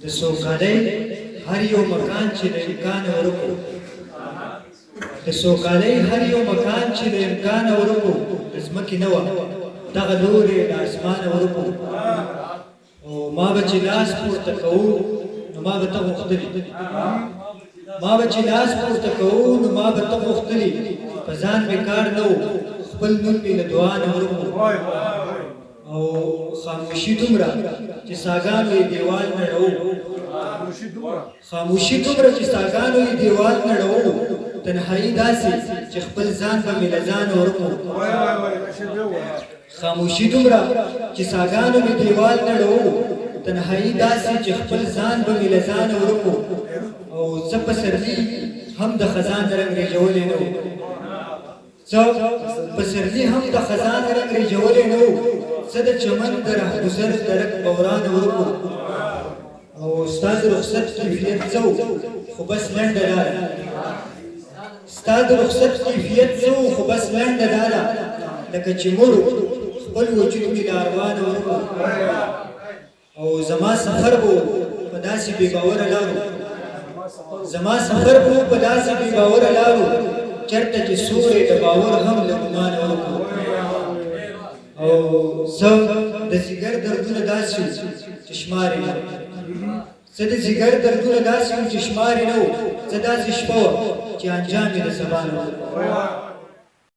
د سوکالۍ هر یو مکان چې د امکان ورکو د سوکالۍ هر یو مکان چې د امکان ورکو د ځمکې نه وه دغه لورې د اسمانه ورکو او ما به چې لاس پورته کوو نو ما به ته غوښتلي ما به چې لاس پورته کوو نو ما به ته غوښتلي په ځان مې کار نه و خپل نوم مې له دعا نه ورکو او خاموشي دومره چې ساګانو یې دیوال نړوو خاموشي دومره چې ساګانو یې دیوال نړوو تنهایي داسې چې خپل ځان به مې له ځانه ورکو خاموشي دومره چې ساګانو مې دیوال نړوو تنهایي داسې چې خپل ځان به مې له ځانه ورکو او زه په سرلي هم د خزان رنګ رېژولی نه و زه په سرلي هم د خزان رنګ رېژولی نه و زه د چمن د رهگذر درک بورانه ورکو او ستا د رخصت کیفیت څه و خو بس لنډه لاره ستا د رخصت کیفیت څه و خو بس لنډه لاره لکه چې مړو خپل وجود مې له ارمانه ورکو او زما سفر به په داسې بې باوره لارو زما سفر به په داسې بې باوره لارو چېرته چې سوری د باور هم له ګمانه ورکو او زه د ځیګر دردونه داسې وو چې شمار یې نه زه د ځیګر دردونه داسې وو چې شمار یې نه وو زه داسې شپه وه چې انجام یې د سبا نه و